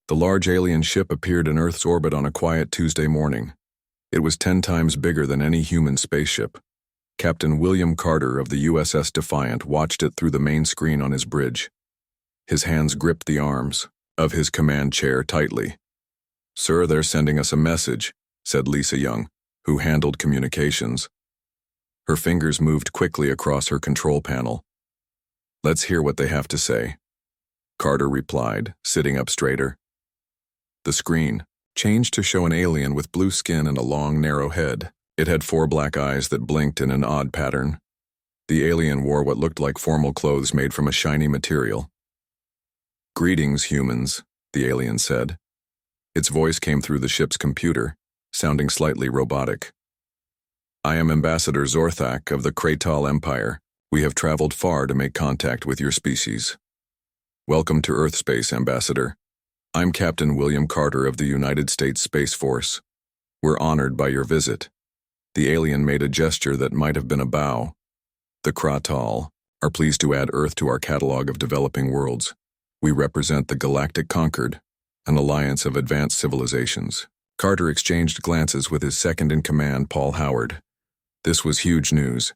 The large alien ship appeared in Earth's orbit on a quiet Tuesday morning. It was 10 times bigger than any human spaceship. Captain William Carter of the USS Defiant watched it through the main screen on his bridge. His hands gripped the arms of his command chair tightly. "Sir, they're sending us a message," said Lisa Young, who handled communications. Her fingers moved quickly across her control panel. "Let's hear what they have to say," Carter replied, sitting up straighter. The screen changed to show an alien with blue skin and a long, narrow head. It had 4 black eyes that blinked in an odd pattern. The alien wore what looked like formal clothes made from a shiny material. "Greetings, humans," the alien said. Its voice came through the ship's computer, sounding slightly robotic. "I am Ambassador Zorthak of the Kratal Empire. We have traveled far to make contact with your species. Welcome to Earth Space, Ambassador. I'm Captain William Carter of the United States Space Force. We're honored by your visit." The alien made a gesture that might have been a bow. "The Kratal are pleased to add Earth to our catalog of developing worlds. We represent the Galactic Concord, an alliance of advanced civilizations." Carter exchanged glances with his second-in-command, Paul Howard. This was huge news.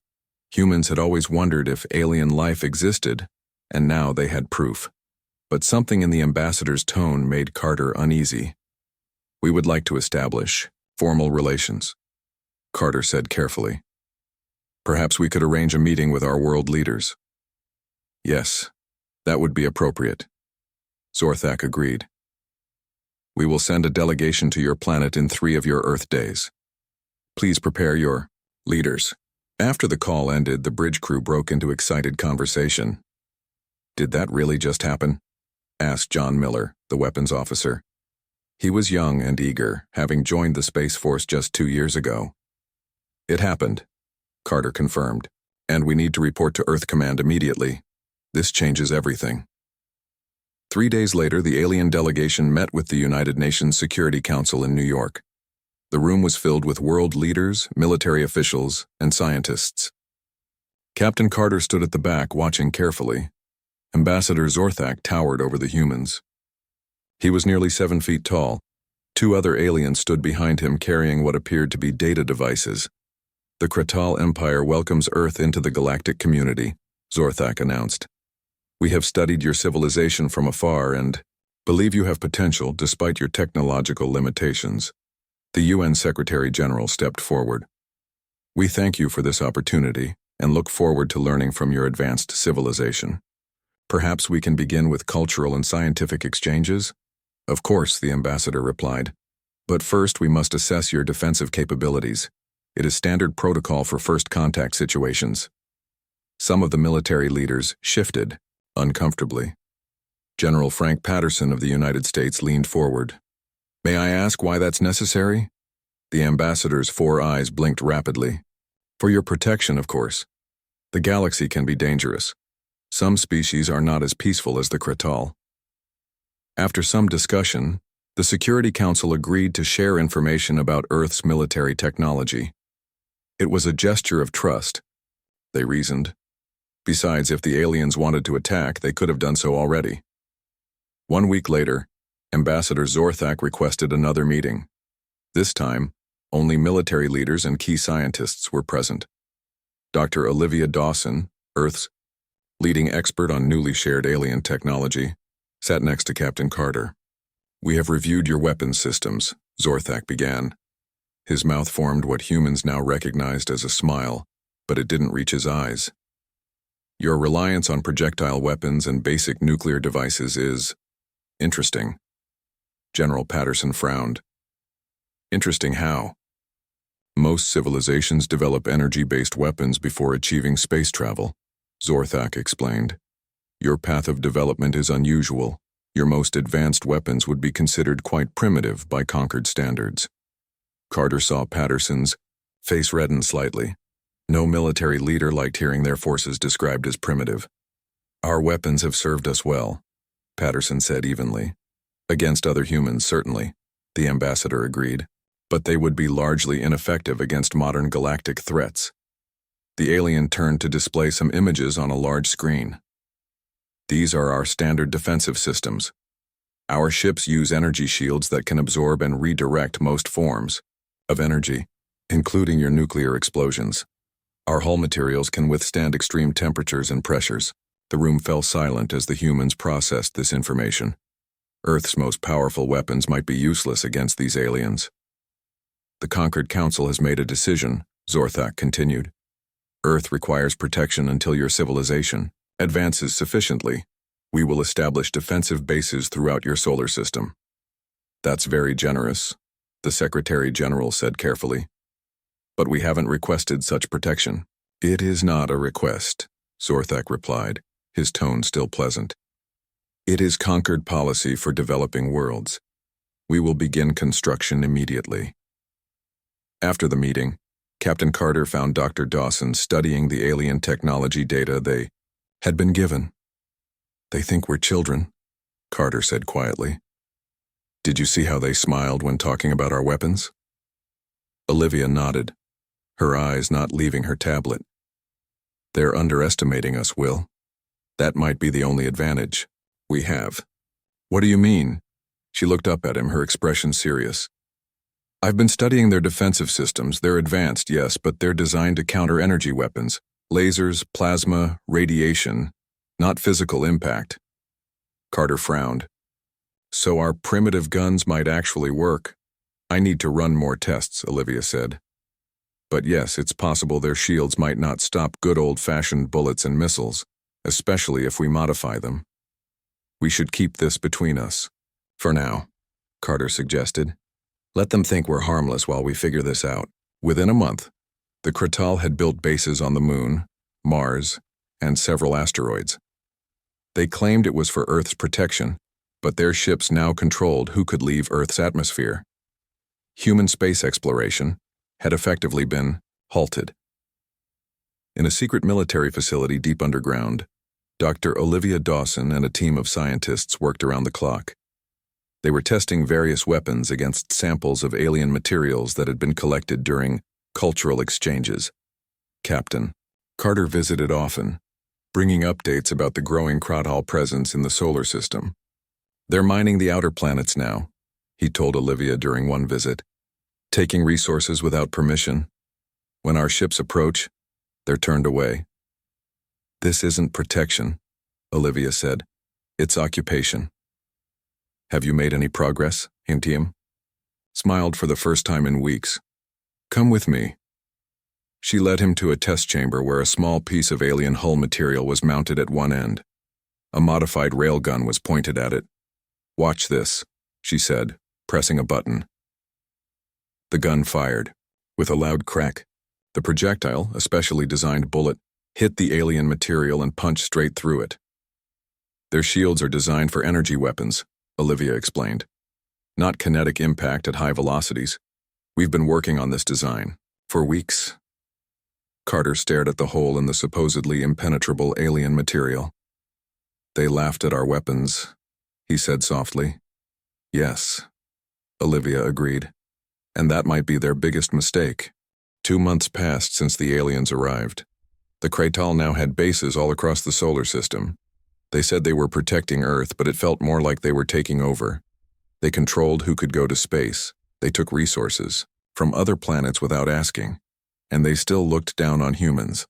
Humans had always wondered if alien life existed, and now they had proof. But something in the ambassador's tone made Carter uneasy. "We would like to establish formal relations," Carter said carefully. "Perhaps we could arrange a meeting with our world leaders." "Yes, that would be appropriate," Zorthak agreed. "We will send a delegation to your planet in 3 of your Earth days. Please prepare your leaders." After the call ended, the bridge crew broke into excited conversation. "Did that really just happen?" asked John Miller, the weapons officer. He was young and eager, having joined the Space Force just 2 years ago. "It happened," Carter confirmed, "and we need to report to Earth Command immediately. This changes everything." 3 days later, the alien delegation met with the United Nations Security Council in New York. The room was filled with world leaders, military officials, and scientists. Captain Carter stood at the back, watching carefully. Ambassador Zorthak towered over the humans. He was nearly 7 feet tall. 2 other aliens stood behind him, carrying what appeared to be data devices. "The Kratal Empire welcomes Earth into the galactic community," Zorthak announced. "We have studied your civilization from afar and believe you have potential despite your technological limitations." The UN Secretary-General stepped forward. "We thank you for this opportunity and look forward to learning from your advanced civilization. Perhaps we can begin with cultural and scientific exchanges?" "Of course," the ambassador replied. "But first we must assess your defensive capabilities. It is standard protocol for first contact situations." Some of the military leaders shifted, uncomfortably. General Frank Patterson of the United States leaned forward. "May I ask why that's necessary?" The ambassador's 4 eyes blinked rapidly. "For your protection, of course. The galaxy can be dangerous. Some species are not as peaceful as the Kratal." After some discussion, the Security Council agreed to share information about Earth's military technology. It was a gesture of trust, they reasoned. Besides, if the aliens wanted to attack, they could have done so already. 1 week later, Ambassador Zorthak requested another meeting. This time, only military leaders and key scientists were present. Dr. Olivia Dawson, Earth's leading expert on newly shared alien technology, sat next to Captain Carter. "We have reviewed your weapons systems," Zorthak began. His mouth formed what humans now recognized as a smile, but it didn't reach his eyes. "Your reliance on projectile weapons and basic nuclear devices is interesting." General Patterson frowned. "Interesting how?" "Most civilizations develop energy-based weapons before achieving space travel," Zorthak explained. "Your path of development is unusual. Your most advanced weapons would be considered quite primitive by Concord standards." Carter saw Patterson's face redden slightly. No military leader liked hearing their forces described as primitive. "Our weapons have served us well," Patterson said evenly. "Against other humans, certainly," the ambassador agreed. "But they would be largely ineffective against modern galactic threats." The alien turned to display some images on a large screen. "These are our standard defensive systems. Our ships use energy shields that can absorb and redirect most forms of energy, including your nuclear explosions. Our hull materials can withstand extreme temperatures and pressures. The room fell silent as the humans processed this information. Earth's most powerful weapons might be useless against these aliens. The Conquered Council has made a decision, Zorthak continued. Earth requires protection until your civilization advances sufficiently. We will establish defensive bases throughout your solar system. That's very generous, the Secretary General said carefully. But we haven't requested such protection. It is not a request, Zorthak replied, his tone still pleasant. It is Conquered policy for developing worlds. We will begin construction immediately. After the meeting, Captain Carter found Dr. Dawson studying the alien technology data they had been given. They think we're children, Carter said quietly. Did you see how they smiled when talking about our weapons? Olivia nodded, her eyes not leaving her tablet. They're underestimating us, Will. That might be the only advantage we have. What do you mean? She looked up at him, her expression serious. I've been studying their defensive systems. They're advanced, yes, but they're designed to counter energy weapons, lasers, plasma, radiation, not physical impact. Carter frowned. So our primitive guns might actually work. I need to run more tests, Olivia said. But yes, it's possible their shields might not stop good old-fashioned bullets and missiles, especially if we modify them. We should keep this between us. For now, Carter suggested. Let them think we're harmless while we figure this out. Within a month, the Kratal had built bases on the Moon, Mars, and several asteroids. They claimed it was for Earth's protection, but their ships now controlled who could leave Earth's atmosphere. Human space exploration had effectively been halted. In a secret military facility deep underground, Dr. Olivia Dawson and a team of scientists worked around the clock. They were testing various weapons against samples of alien materials that had been collected during cultural exchanges. Captain Carter visited often, bringing updates about the growing Kratal presence in the solar system. They're mining the outer planets now, he told Olivia during one visit, taking resources without permission. When our ships approach, they're turned away. This isn't protection, Olivia said. It's occupation. Have you made any progress? Intium smiled for the first time in weeks. Come with me. She led him to a test chamber where a small piece of alien hull material was mounted at one end. A modified railgun was pointed at it. Watch this, she said, pressing a button. The gun fired. With a loud crack, the projectile, a specially designed bullet, hit the alien material and punched straight through it. Their shields are designed for energy weapons, Olivia explained. Not kinetic impact at high velocities. We've been working on this design for weeks. Carter stared at the hole in the supposedly impenetrable alien material. They laughed at our weapons, he said softly. Yes, Olivia agreed. And that might be their biggest mistake. 2 months passed since the aliens arrived. The Kratal now had bases all across the solar system. They said they were protecting Earth, but it felt more like they were taking over. They controlled who could go to space. They took resources from other planets without asking, and they still looked down on humans.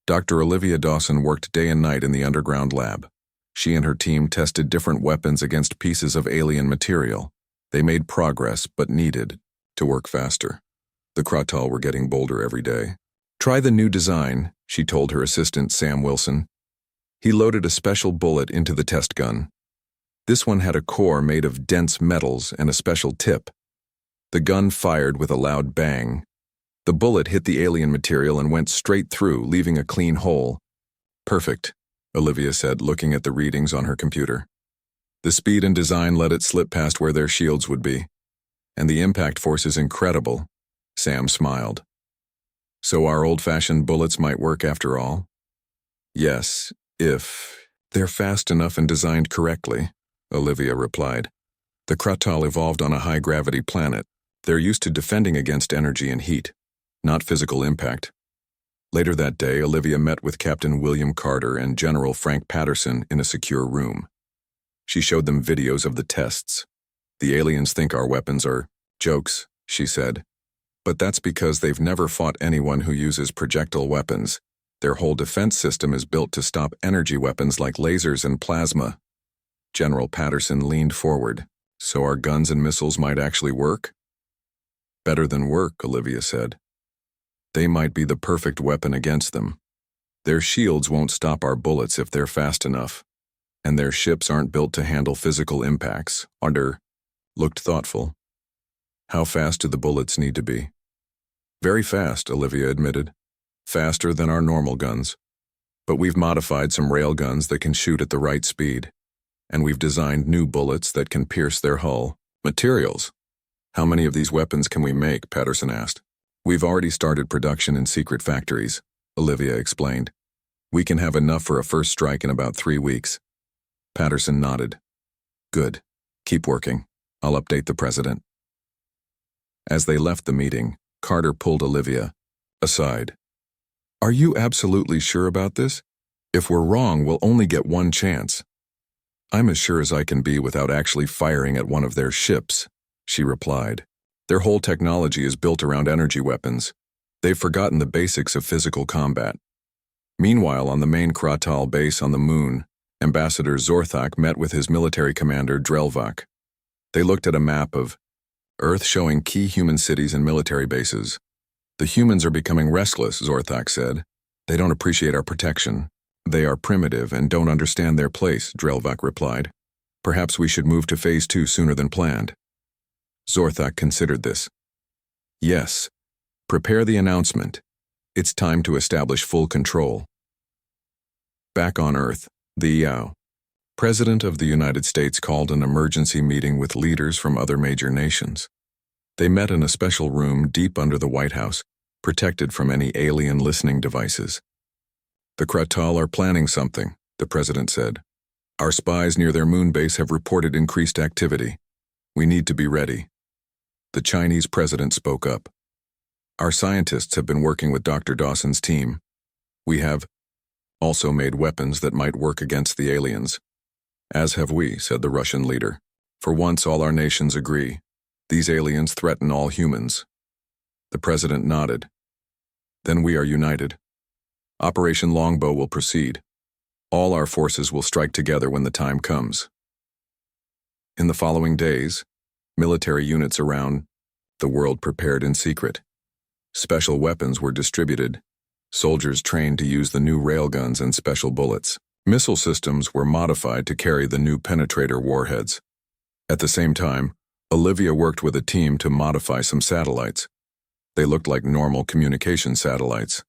Dr. Olivia Dawson worked day and night in the underground lab. She and her team tested different weapons against pieces of alien material. They made progress, but needed to work faster. The Kratal were getting bolder every day. Try the new design, she told her assistant Sam Wilson. He loaded a special bullet into the test gun. This one had a core made of dense metals and a special tip. The gun fired with a loud bang. The bullet hit the alien material and went straight through, leaving a clean hole. Perfect, Olivia said, looking at the readings on her computer. The speed and design let it slip past where their shields would be. And the impact force is incredible, Sam smiled. So our old-fashioned bullets might work after all? Yes, if they're fast enough and designed correctly, Olivia replied. The Kratal evolved on a high-gravity planet. They're used to defending against energy and heat, not physical impact. Later that day, Olivia met with Captain William Carter and General Frank Patterson in a secure room. She showed them videos of the tests. The aliens think our weapons are jokes, she said. But that's because they've never fought anyone who uses projectile weapons. Their whole defense system is built to stop energy weapons like lasers and plasma. General Patterson leaned forward. So our guns and missiles might actually work? Better than work, Olivia said. They might be the perfect weapon against them. Their shields won't stop our bullets if they're fast enough. And their ships aren't built to handle physical impacts. Under looked thoughtful. How fast do the bullets need to be? Very fast, Olivia admitted. Faster than our normal guns. But we've modified some rail guns that can shoot at the right speed. And we've designed new bullets that can pierce their hull. Materials. How many of these weapons can we make? Patterson asked. We've already started production in secret factories, Olivia explained. We can have enough for a first strike in about 3 weeks. Patterson nodded. Good. Keep working. I'll update the president. As they left the meeting, Carter pulled Olivia aside. Are you absolutely sure about this? If we're wrong, we'll only get one chance. I'm as sure as I can be without actually firing at one of their ships, she replied. Their whole technology is built around energy weapons. They've forgotten the basics of physical combat. Meanwhile, on the main Kratal base on the moon, Ambassador Zorthak met with his military commander Drelvak. They looked at a map of Earth showing key human cities and military bases. The humans are becoming restless, Zorthak said. They don't appreciate our protection. They are primitive and don't understand their place, Drelvak replied. Perhaps we should move to Phase 2 sooner than planned. Zorthak considered this. Yes. Prepare the announcement. It's time to establish full control. Back on Earth, the President of the United States called an emergency meeting with leaders from other major nations. They met in a special room deep under the White House, protected from any alien listening devices. The Kratal are planning something, the president said. Our spies near their moon base have reported increased activity. We need to be ready. The Chinese president spoke up. Our scientists have been working with Dr. Dawson's team. We have also made weapons that might work against the aliens. As have we, said the Russian leader. For once, all our nations agree. These aliens threaten all humans. The president nodded. Then we are united. Operation Longbow will proceed. All our forces will strike together when the time comes. In the following days, military units around the world prepared in secret. Special weapons were distributed. Soldiers trained to use the new railguns and special bullets. Missile systems were modified to carry the new penetrator warheads. At the same time, Olivia worked with a team to modify some satellites. They looked like normal communication satellites,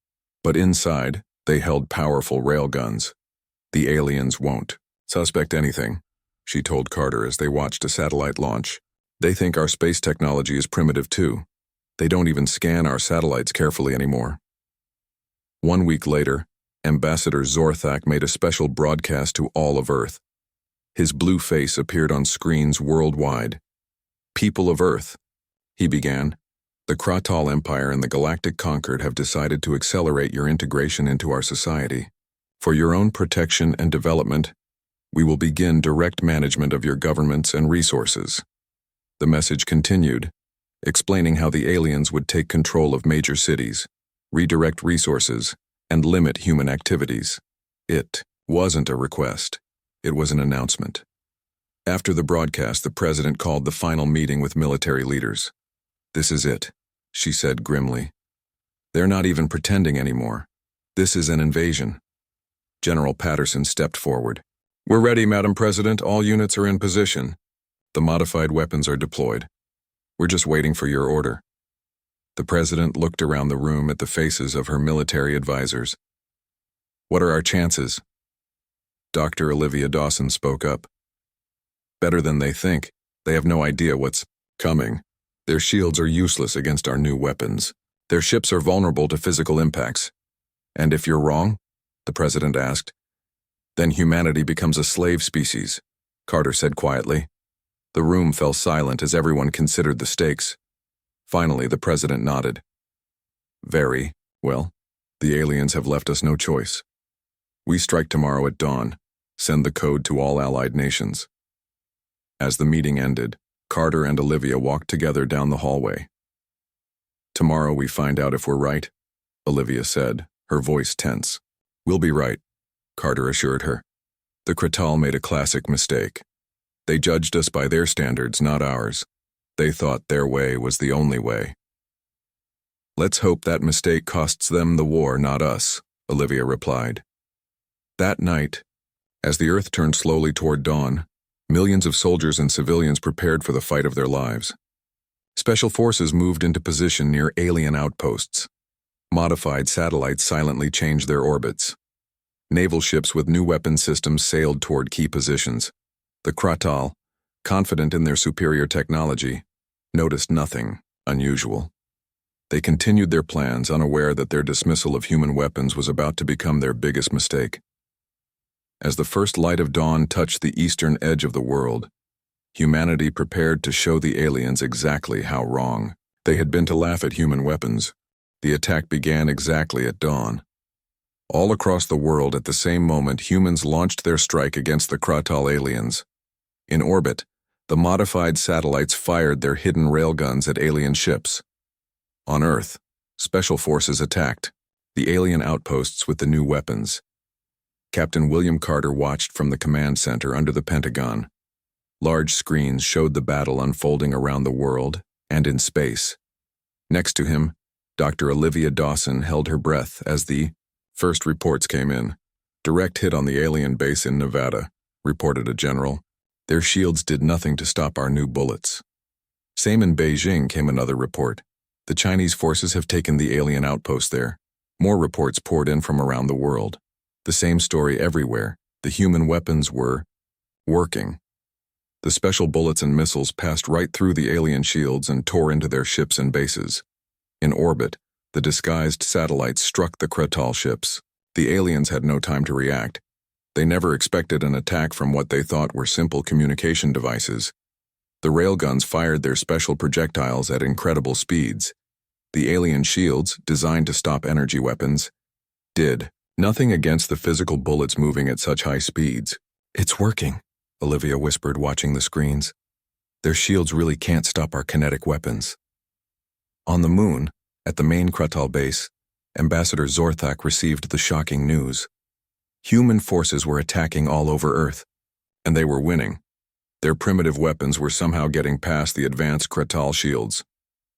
but inside, they held powerful railguns. The aliens won't suspect anything, she told Carter as they watched a satellite launch. They think our space technology is primitive too. They don't even scan our satellites carefully anymore. 1 week later, Ambassador Zorthak made a special broadcast to all of Earth. His blue face appeared on screens worldwide. People of Earth, he began, the Kratal Empire and the Galactic Concord have decided to accelerate your integration into our society. For your own protection and development, we will begin direct management of your governments and resources. The message continued, explaining how the aliens would take control of major cities, redirect resources, and limit human activities. It wasn't a request. It was an announcement. After the broadcast, the president called the final meeting with military leaders. This is it, she said grimly. They're not even pretending anymore. This is an invasion. General Patterson stepped forward. We're ready, Madam President. All units are in position. The modified weapons are deployed. We're just waiting for your order. The president looked around the room at the faces of her military advisors. What are our chances? Dr. Olivia Dawson spoke up. Better than they think. They have no idea what's coming. Their shields are useless against our new weapons. Their ships are vulnerable to physical impacts. And if you're wrong, the president asked, then humanity becomes a slave species, Carter said quietly. The room fell silent as everyone considered the stakes. Finally, the president nodded. Very well. The aliens have left us no choice. We strike tomorrow at dawn. Send the code to all allied nations. As the meeting ended, Carter and Olivia walked together down the hallway. "Tomorrow we find out if we're right," Olivia said, her voice tense. "We'll be right," Carter assured her. "The Kratal made a classic mistake. They judged us by their standards, not ours. They thought their way was the only way." "Let's hope that mistake costs them the war, not us," Olivia replied. That night, as the Earth turned slowly toward dawn, millions of soldiers and civilians prepared for the fight of their lives. Special forces moved into position near alien outposts. Modified satellites silently changed their orbits. Naval ships with new weapon systems sailed toward key positions. The Kratal, confident in their superior technology, noticed nothing unusual. They continued their plans, unaware that their dismissal of human weapons was about to become their biggest mistake. As the first light of dawn touched the eastern edge of the world, humanity prepared to show the aliens exactly how wrong they had been to laugh at human weapons. The attack began exactly at dawn. All across the world at the same moment, humans launched their strike against the Kratal aliens. In orbit, the modified satellites fired their hidden railguns at alien ships. On Earth, special forces attacked the alien outposts with the new weapons. Captain William Carter watched from the command center under the Pentagon. Large screens showed the battle unfolding around the world and in space. Next to him, Dr. Olivia Dawson held her breath as the first reports came in. "Direct hit on the alien base in Nevada," reported a general. "Their shields did nothing to stop our new bullets." Same in Beijing, came another report. "The Chinese forces have taken the alien outpost there." More reports poured in from around the world. The same story everywhere. The human weapons were working. The special bullets and missiles passed right through the alien shields and tore into their ships and bases. In orbit, the disguised satellites struck the Kratal ships. The aliens had no time to react. They never expected an attack from what they thought were simple communication devices. The railguns fired their special projectiles at incredible speeds. The alien shields, designed to stop energy weapons, did nothing against the physical bullets moving at such high speeds. "It's working," Olivia whispered, watching the screens. "Their shields really can't stop our kinetic weapons." On the moon, at the main Kratal base, Ambassador Zorthak received the shocking news. Human forces were attacking all over Earth, and they were winning. Their primitive weapons were somehow getting past the advanced Kratal shields.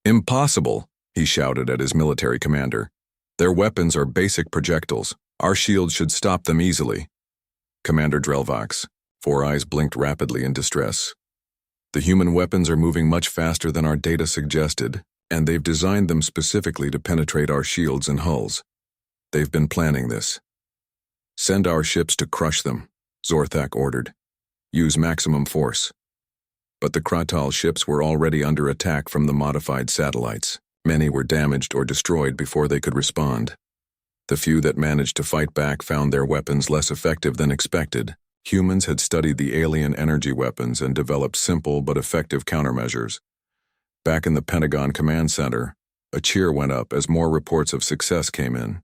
"Impossible," he shouted at his military commander. "Their weapons are basic projectiles. Our shields should stop them easily." Commander Drelvax, four eyes blinked rapidly in distress. "The human weapons are moving much faster than our data suggested, and they've designed them specifically to penetrate our shields and hulls. They've been planning this." "Send our ships to crush them," Zorthak ordered. "Use maximum force." But the Kratal ships were already under attack from the modified satellites. Many were damaged or destroyed before they could respond. The few that managed to fight back found their weapons less effective than expected. Humans had studied the alien energy weapons and developed simple but effective countermeasures. Back in the Pentagon Command Center, a cheer went up as more reports of success came in.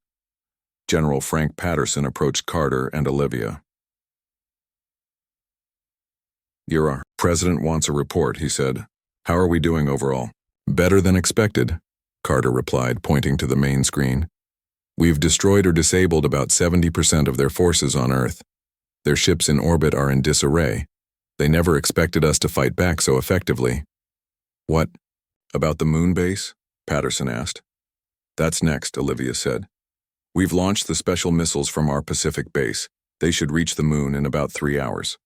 General Frank Patterson approached Carter and Olivia. "Our president wants a report," he said. "How are we doing overall?" "Better than expected," Carter replied, pointing to the main screen. "We've destroyed or disabled about 70% of their forces on Earth. Their ships in orbit are in disarray. They never expected us to fight back so effectively." "What about the moon base?" Patterson asked. "That's next," Olivia said. "We've launched the special missiles from our Pacific base. They should reach the moon in about 3 hours.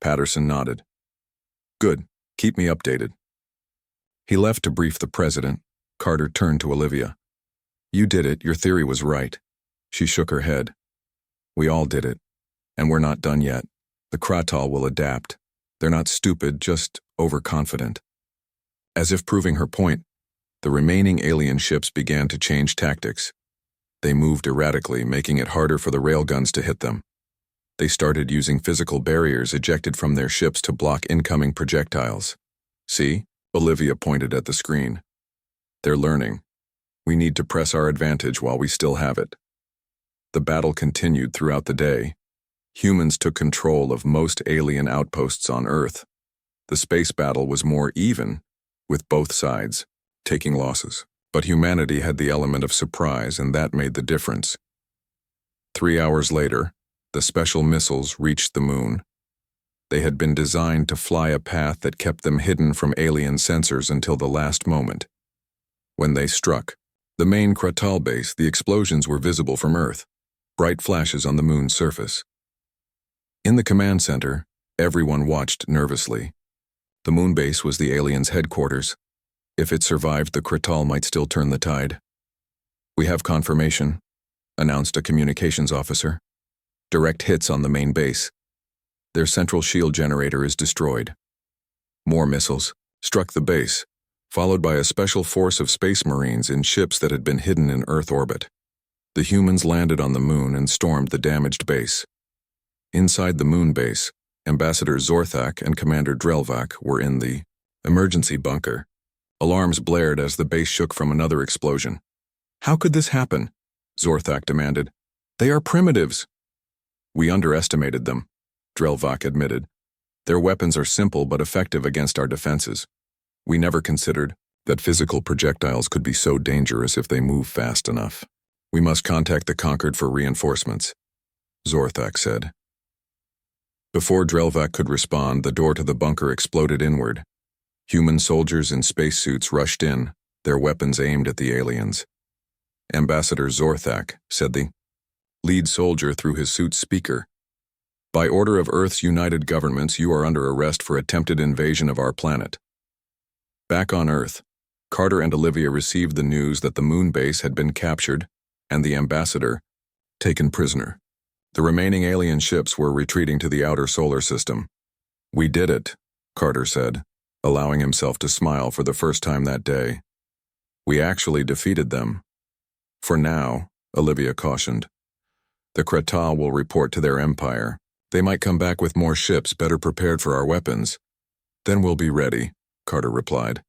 Patterson nodded. "Good. Keep me updated." He left to brief the president. Carter turned to Olivia. "You did it. Your theory was right." She shook her head. "We all did it. And we're not done yet. The Kratal will adapt. They're not stupid, just overconfident." As if proving her point, the remaining alien ships began to change tactics. They moved erratically, making it harder for the railguns to hit them. They started using physical barriers ejected from their ships to block incoming projectiles. "See?" Olivia pointed at the screen. "They're learning. We need to press our advantage while we still have it." The battle continued throughout the day. Humans took control of most alien outposts on Earth. The space battle was more even, with both sides taking losses. But humanity had the element of surprise, and that made the difference. 3 hours later, the special missiles reached the moon. They had been designed to fly a path that kept them hidden from alien sensors until the last moment. When they struck the main Kratal base, the explosions were visible from Earth, bright flashes on the moon's surface. In the command center, everyone watched nervously. The moon base was the aliens' headquarters. If it survived, the Kratal might still turn the tide. "We have confirmation," announced a communications officer. "Direct hits on the main base. Their central shield generator is destroyed." More missiles struck the base, followed by a special force of space marines in ships that had been hidden in Earth orbit. The humans landed on the moon and stormed the damaged base. Inside the moon base, Ambassador Zorthak and Commander Drelvak were in the emergency bunker. Alarms blared as the base shook from another explosion. "How could this happen?" Zorthak demanded. "They are primitives." "We underestimated them," Drelvak admitted. "Their weapons are simple but effective against our defenses. We never considered that physical projectiles could be so dangerous if they move fast enough. We must contact the Conquered for reinforcements," Zorthak said. Before Drelvak could respond, the door to the bunker exploded inward. Human soldiers in spacesuits rushed in, their weapons aimed at the aliens. "Ambassador Zorthak," said the lead soldier through his suit's speaker. "By order of Earth's united governments, you are under arrest for attempted invasion of our planet." Back on Earth, Carter and Olivia received the news that the moon base had been captured and the ambassador taken prisoner. The remaining alien ships were retreating to the outer solar system. "We did it," Carter said, allowing himself to smile for the first time that day. "We actually defeated them." "For now," Olivia cautioned. "The Kratal will report to their empire. They might come back with more ships better prepared for our weapons. Then we'll be ready," Carter replied.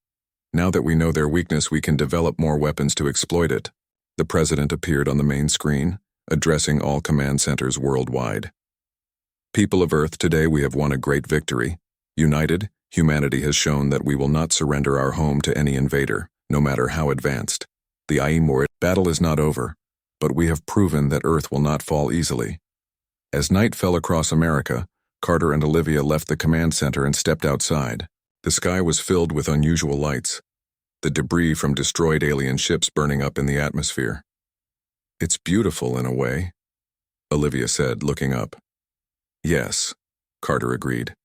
"Now that we know their weakness, we can develop more weapons to exploit it." The president appeared on the main screen, addressing all command centers worldwide. "People of Earth, today we have won a great victory. United, humanity has shown that we will not surrender our home to any invader, no matter how advanced. The Aimor battle is not over, but we have proven that Earth will not fall easily." As night fell across America, Carter and Olivia left the command center and stepped outside. The sky was filled with unusual lights, the debris from destroyed alien ships burning up in the atmosphere. "It's beautiful in a way," Olivia said, looking up. "Yes," Carter agreed.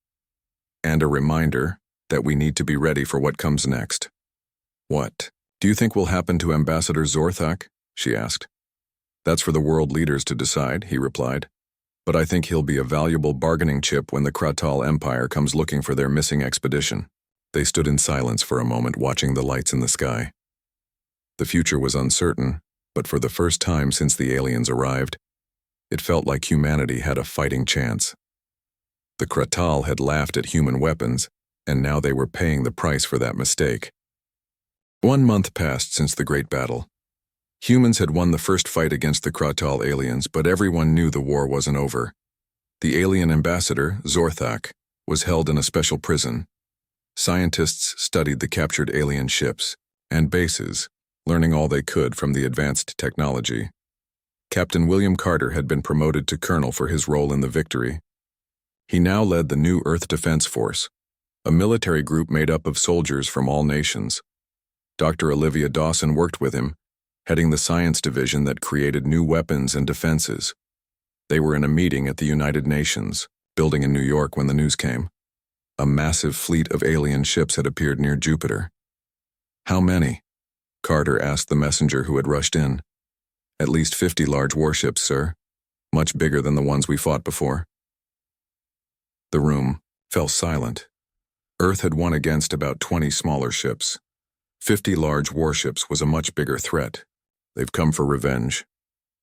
"And a reminder that we need to be ready for what comes next." "What do you think will happen to Ambassador Zorthak?" she asked. "That's for the world leaders to decide," he replied. "But I think he'll be a valuable bargaining chip when the Kratal Empire comes looking for their missing expedition." They stood in silence for a moment, watching the lights in the sky. The future was uncertain, but for the first time since the aliens arrived, it felt like humanity had a fighting chance. The Kratal had laughed at human weapons, and now they were paying the price for that mistake. 1 month passed since the Great Battle. Humans had won the first fight against the Kratal aliens, but everyone knew the war wasn't over. The alien ambassador, Zorthak, was held in a special prison. Scientists studied the captured alien ships and bases, learning all they could from the advanced technology. Captain William Carter had been promoted to colonel for his role in the victory. He now led the new Earth Defense Force, a military group made up of soldiers from all nations. Dr. Olivia Dawson worked with him, heading the science division that created new weapons and defenses. They were in a meeting at the United Nations, building in New York when the news came. A massive fleet of alien ships had appeared near Jupiter. "How many?" Carter asked the messenger who had rushed in. "At least 50 large warships, sir. Much bigger than the ones we fought before." The room fell silent. Earth had won against about 20 smaller ships. 50 large warships was a much bigger threat. "They've come for revenge,"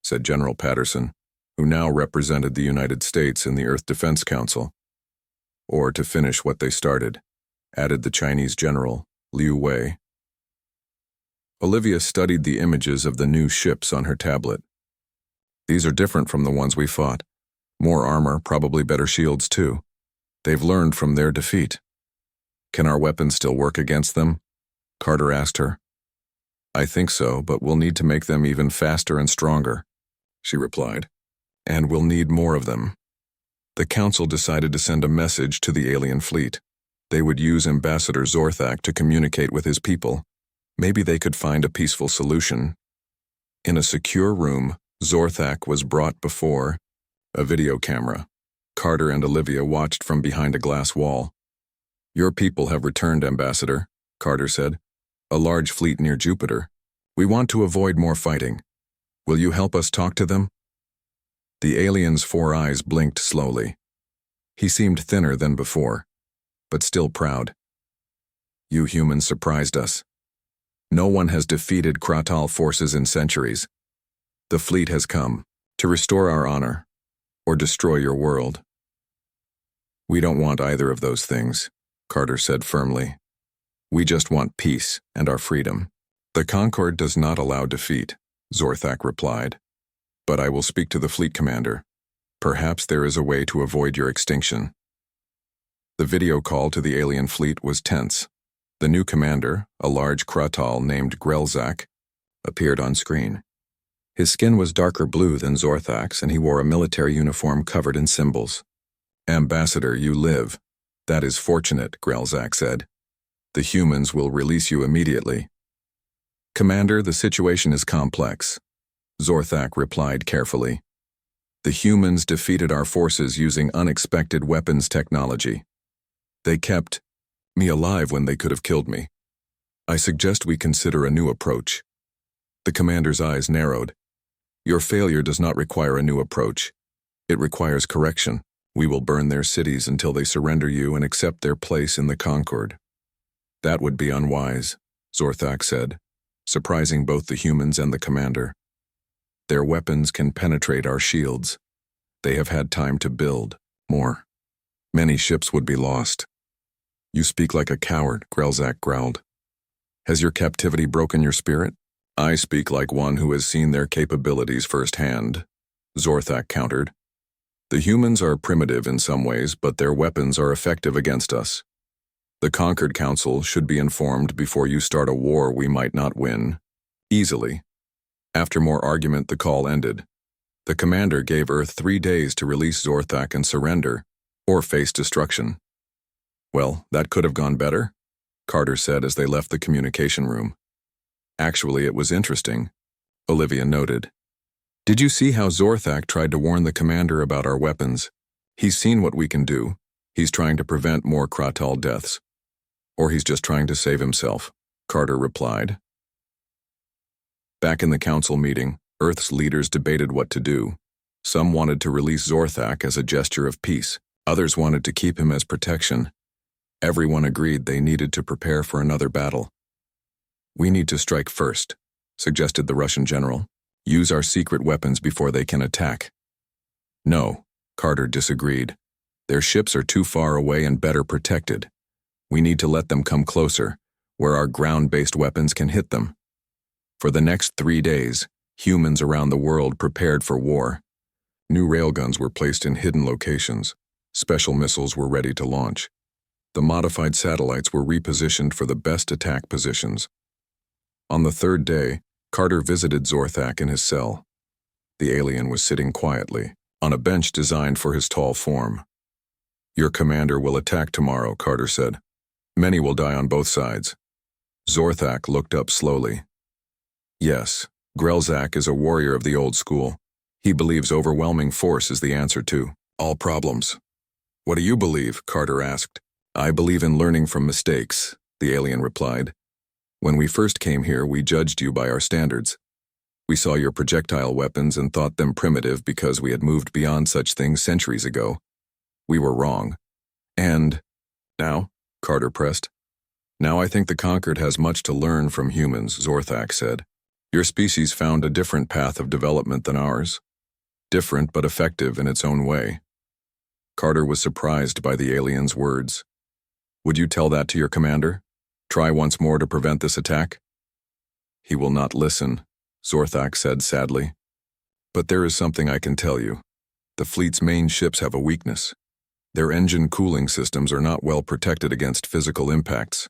said General Patterson, who now represented the United States in the Earth Defense Council. "Or to finish what they started," added the Chinese general, Liu Wei. Olivia studied the images of the new ships on her tablet. "These are different from the ones we fought. More armor, probably better shields too. They've learned from their defeat." Can our weapons still work against them? Carter asked her. I think so, but we'll need to make them even faster and stronger, she replied. And we'll need more of them. The council decided to send a message to the alien fleet. They would use Ambassador Zorthak to communicate with his people. Maybe they could find a peaceful solution. In a secure room, Zorthak was brought before a video camera. Carter and Olivia watched from behind a glass wall. Your people have returned, Ambassador, Carter said. A large fleet near Jupiter. We want to avoid more fighting. Will you help us talk to them? The alien's 4 eyes blinked slowly. He seemed thinner than before, but still proud. You humans surprised us. No one has defeated Kratal forces in centuries. The fleet has come to restore our honor or destroy your world. We don't want either of those things, Carter said firmly. We just want peace and our freedom. The Concord does not allow defeat, Zorthak replied. But I will speak to the fleet commander. Perhaps there is a way to avoid your extinction. The video call to the alien fleet was tense. The new commander, a large Kratal named Grelzak, appeared on screen. His skin was darker blue than Zorthak's, and he wore a military uniform covered in symbols. Ambassador, you live. That is fortunate, Grelzak said. The humans will release you immediately. Commander, the situation is complex, Zorthak replied carefully. The humans defeated our forces using unexpected weapons technology. They kept me alive when they could have killed me. I suggest we consider a new approach. The commander's eyes narrowed. Your failure does not require a new approach. It requires correction. We will burn their cities until they surrender you and accept their place in the Concord. That would be unwise, Zorthak said, surprising both the humans and the commander. Their weapons can penetrate our shields. They have had time to build more. Many ships would be lost. You speak like a coward, Grelzak growled. Has your captivity broken your spirit? I speak like one who has seen their capabilities firsthand, Zorthak countered. The humans are primitive in some ways, but their weapons are effective against us. The Concord Council should be informed before you start a war we might not win. Easily. After more argument, the call ended. The commander gave Earth 3 days to release Zorthak and surrender, or face destruction. Well, that could have gone better, Carter said as they left the communication room. Actually, it was interesting, Olivia noted. Did you see how Zorthak tried to warn the commander about our weapons? He's seen what we can do. He's trying to prevent more Kratal deaths. Or he's just trying to save himself, Carter replied. Back in the council meeting, Earth's leaders debated what to do. Some wanted to release Zorthak as a gesture of peace. Others wanted to keep him as protection. Everyone agreed they needed to prepare for another battle. We need to strike first, suggested the Russian general. Use our secret weapons before they can attack. No, Carter disagreed. Their ships are too far away and better protected. We need to let them come closer, where our ground-based weapons can hit them. For the next 3 days, humans around the world prepared for war. New railguns were placed in hidden locations. Special missiles were ready to launch. The modified satellites were repositioned for the best attack positions. On the 3rd day, Carter visited Zorthak in his cell. The alien was sitting quietly, on a bench designed for his tall form. Your commander will attack tomorrow, Carter said. Many will die on both sides. Zorthak looked up slowly. Yes, Grelzak is a warrior of the old school. He believes overwhelming force is the answer to all problems. What do you believe? Carter asked. I believe in learning from mistakes, the alien replied. When we first came here, we judged you by our standards. We saw your projectile weapons and thought them primitive because we had moved beyond such things centuries ago. We were wrong. And now, Carter pressed. Now I think the Conquered has much to learn from humans, Zorthak said. Your species found a different path of development than ours. Different but effective in its own way. Carter was surprised by the alien's words. Would you tell that to your commander? Try once more to prevent this attack? He will not listen, Zorthak said sadly. But there is something I can tell you. The fleet's main ships have a weakness. Their engine cooling systems are not well protected against physical impacts.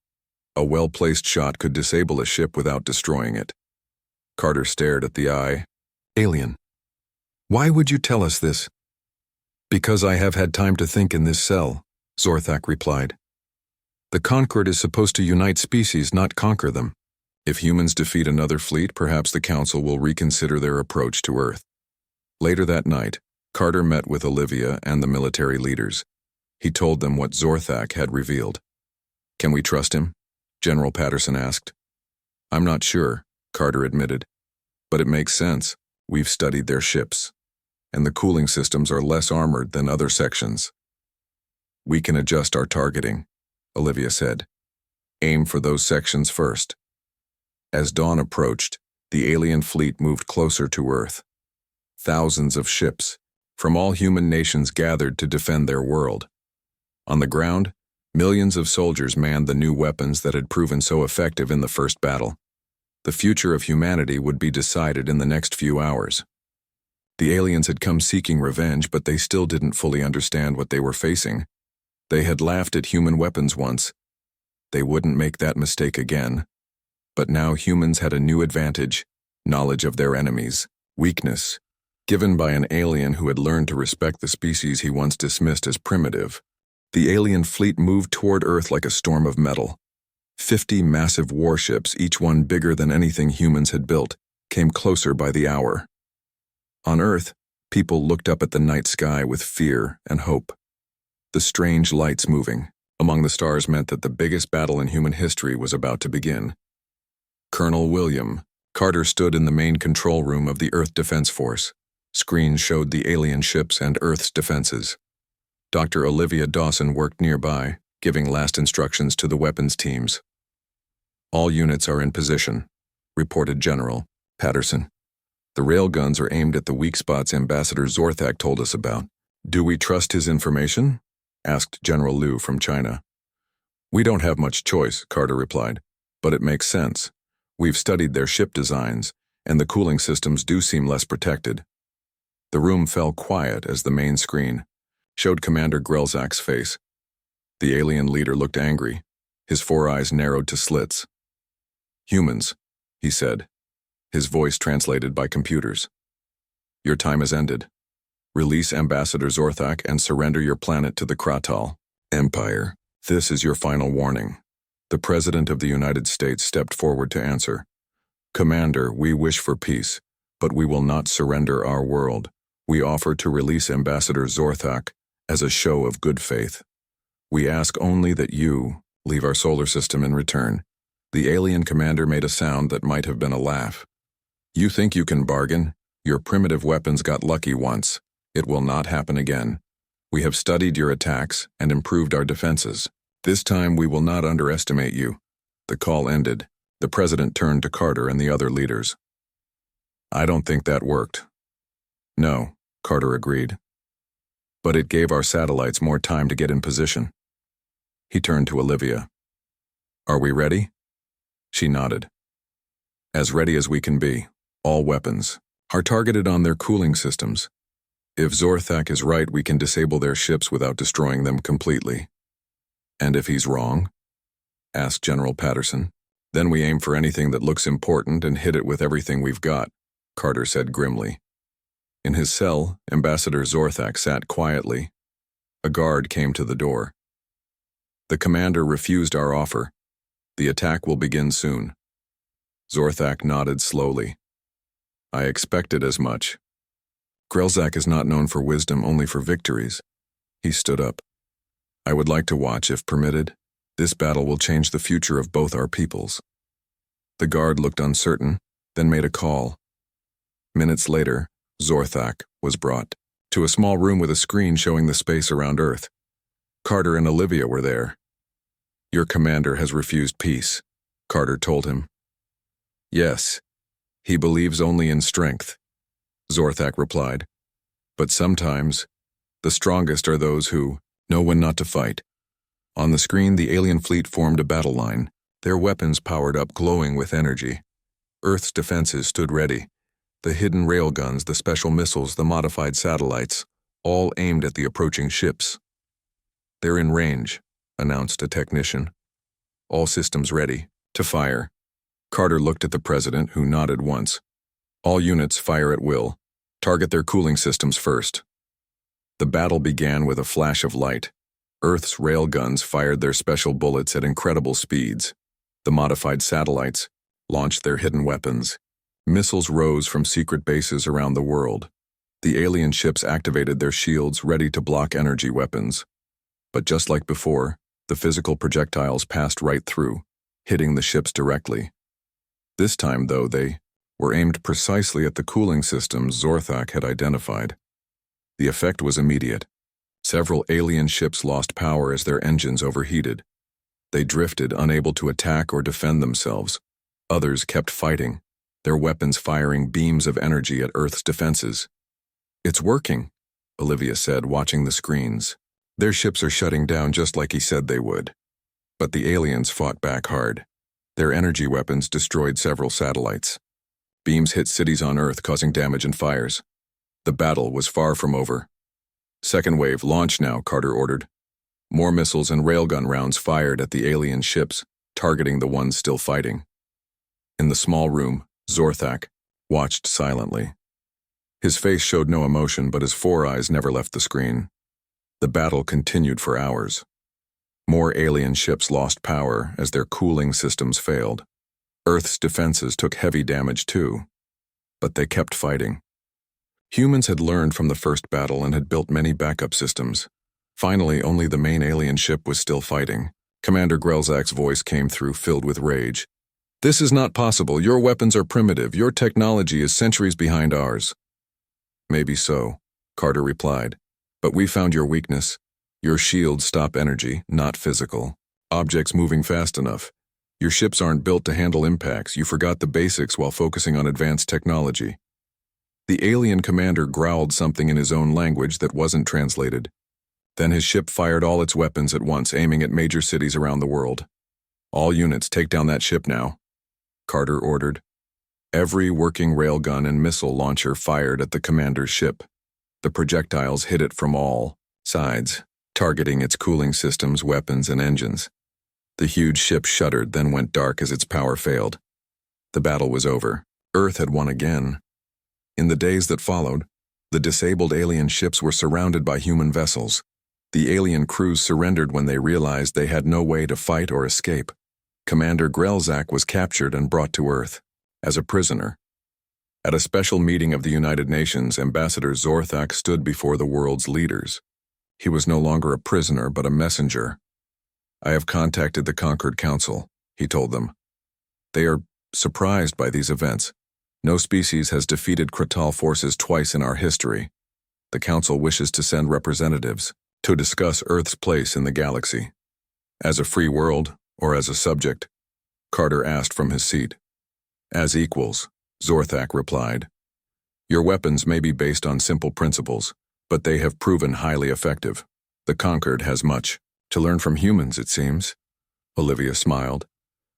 A well-placed shot could disable a ship without destroying it. Carter stared at the eye. Alien. Why would you tell us this? Because I have had time to think in this cell, Zorthak replied. The Concord is supposed to unite species, not conquer them. If humans defeat another fleet, perhaps the Council will reconsider their approach to Earth. Later that night, Carter met with Olivia and the military leaders. He told them what Zorthak had revealed. Can we trust him? General Patterson asked. I'm not sure, Carter admitted. But it makes sense. We've studied their ships. And the cooling systems are less armored than other sections. We can adjust our targeting, Olivia said. Aim for those sections first. As dawn approached, the alien fleet moved closer to Earth. Thousands of ships from all human nations gathered to defend their world. On the ground, millions of soldiers manned the new weapons that had proven so effective in the first battle. The future of humanity would be decided in the next few hours. The aliens had come seeking revenge, but they still didn't fully understand what they were facing. They had laughed at human weapons once. They wouldn't make that mistake again. But now humans had a new advantage: knowledge of their enemies, weakness, given by an alien who had learned to respect the species he once dismissed as primitive. The alien fleet moved toward Earth like a storm of metal. 50 massive warships, each one bigger than anything humans had built, came closer by the hour. On Earth, people looked up at the night sky with fear and hope. The strange lights moving among the stars meant that the biggest battle in human history was about to begin. Colonel William Carter stood in the main control room of the Earth Defense Force. Screens showed the alien ships and Earth's defenses. Dr. Olivia Dawson worked nearby, giving last instructions to the weapons teams. All units are in position, reported General Patterson. The railguns are aimed at the weak spots Ambassador Zorthak told us about. Do we trust his information? Asked General Liu from China. We don't have much choice, Carter replied, but it makes sense. We've studied their ship designs, and the cooling systems do seem less protected. The room fell quiet as the main screen showed Commander Grelzak's face. The alien leader looked angry. His 4 eyes narrowed to slits. Humans, he said, his voice translated by computers. Your time has ended. Release Ambassador Zorthak and surrender your planet to the Kratal Empire. This is your final warning. The President of the United States stepped forward to answer. Commander, we wish for peace, but we will not surrender our world. We offer to release Ambassador Zorthak as a show of good faith. We ask only that you leave our solar system in return. The alien commander made a sound that might have been a laugh. You think you can bargain? Your primitive weapons got lucky once. It will not happen again. We have studied your attacks and improved our defenses. This time we will not underestimate you. The call ended. The president turned to Carter and the other leaders. I don't think that worked. No, Carter agreed. But it gave our satellites more time to get in position. He turned to Olivia. Are we ready? She nodded. As ready as we can be. All weapons are targeted on their cooling systems. If Zorthak is right, we can disable their ships without destroying them completely. And if he's wrong? Asked General Patterson. Then we aim for anything that looks important and hit it with everything we've got, Carter said grimly. In his cell, Ambassador Zorthak sat quietly. A guard came to the door. The commander refused our offer. The attack will begin soon. Zorthak nodded slowly. I expected as much. Grelzak is not known for wisdom, only for victories. He stood up. I would like to watch, if permitted. This battle will change the future of both our peoples. The guard looked uncertain, then made a call. Minutes later, Zorthak was brought to a small room with a screen showing the space around Earth. Carter and Olivia were there. Your commander has refused peace, Carter told him. Yes, he believes only in strength, Zorthak replied. But sometimes, the strongest are those who know when not to fight. On the screen, the alien fleet formed a battle line, their weapons powered up, glowing with energy. Earth's defenses stood ready. The hidden railguns, the special missiles, the modified satellites, all aimed at the approaching ships. "They're in range," announced a technician. "All systems ready. To fire." Carter looked at the president, who nodded once. "All units fire at will. Target their cooling systems first." The battle began with a flash of light. Earth's railguns fired their special bullets at incredible speeds. The modified satellites launched their hidden weapons. Missiles rose from secret bases around the world. The alien ships activated their shields, ready to block energy weapons. But just like before, the physical projectiles passed right through, hitting the ships directly. This time, though, they were aimed precisely at the cooling systems Zorthak had identified. The effect was immediate. Several alien ships lost power as their engines overheated. They drifted, unable to attack or defend themselves. Others kept fighting, their weapons firing beams of energy at Earth's defenses. "It's working," Olivia said, watching the screens. "Their ships are shutting down just like he said they would." But the aliens fought back hard. Their energy weapons destroyed several satellites. Beams hit cities on Earth, causing damage and fires. The battle was far from over. "Second wave, launch now," Carter ordered. More missiles and railgun rounds fired at the alien ships, targeting the ones still fighting. In the small room, Zorthak watched silently. His face showed no emotion, but his four eyes never left the screen. The battle continued for hours. More alien ships lost power as their cooling systems failed. Earth's defenses took heavy damage too, but they kept fighting. Humans had learned from the first battle and had built many backup systems. Finally, only the main alien ship was still fighting. Commander Grelzak's voice came through, filled with rage. "This is not possible. Your weapons are primitive. Your technology is centuries behind ours." "Maybe so," Carter replied. "But we found your weakness. Your shields stop energy, not physical. Objects moving fast enough. Your ships aren't built to handle impacts. You forgot the basics while focusing on advanced technology." The alien commander growled something in his own language that wasn't translated. Then his ship fired all its weapons at once, aiming at major cities around the world. "All units, take down that ship now," Carter ordered. Every working railgun and missile launcher fired at the commander's ship. The projectiles hit it from all sides, targeting its cooling systems, weapons, and engines. The huge ship shuddered, then went dark as its power failed. The battle was over. Earth had won again. In the days that followed, the disabled alien ships were surrounded by human vessels. The alien crews surrendered when they realized they had no way to fight or escape. Commander Grelzak was captured and brought to Earth as a prisoner. At a special meeting of the United Nations, Ambassador Zorthak stood before the world's leaders. He was no longer a prisoner, but a messenger. "I have contacted the Conquered Council," he told them. "They are surprised by these events. No species has defeated Kratal forces twice in our history. The Council wishes to send representatives to discuss Earth's place in the galaxy." "As a free world, or as a subject?" Carter asked from his seat. "As equals," Zorthak replied. "Your weapons may be based on simple principles, but they have proven highly effective. The Conquered has much to learn from humans, it seems." Olivia smiled.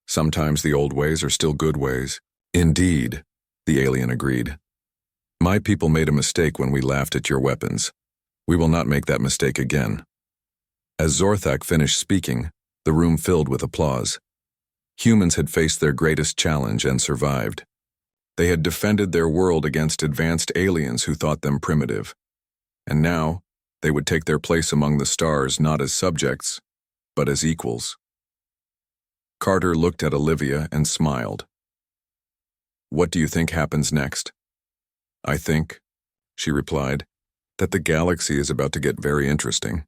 "Sometimes the old ways are still good ways." "Indeed," the alien agreed. "My people made a mistake when we laughed at your weapons. We will not make that mistake again." As Zorthak finished speaking, the room filled with applause. Humans had faced their greatest challenge and survived. They had defended their world against advanced aliens who thought them primitive. And now, they would take their place among the stars not as subjects, but as equals. Carter looked at Olivia and smiled. "What do you think happens next?" "I think," she replied, "that the galaxy is about to get very interesting."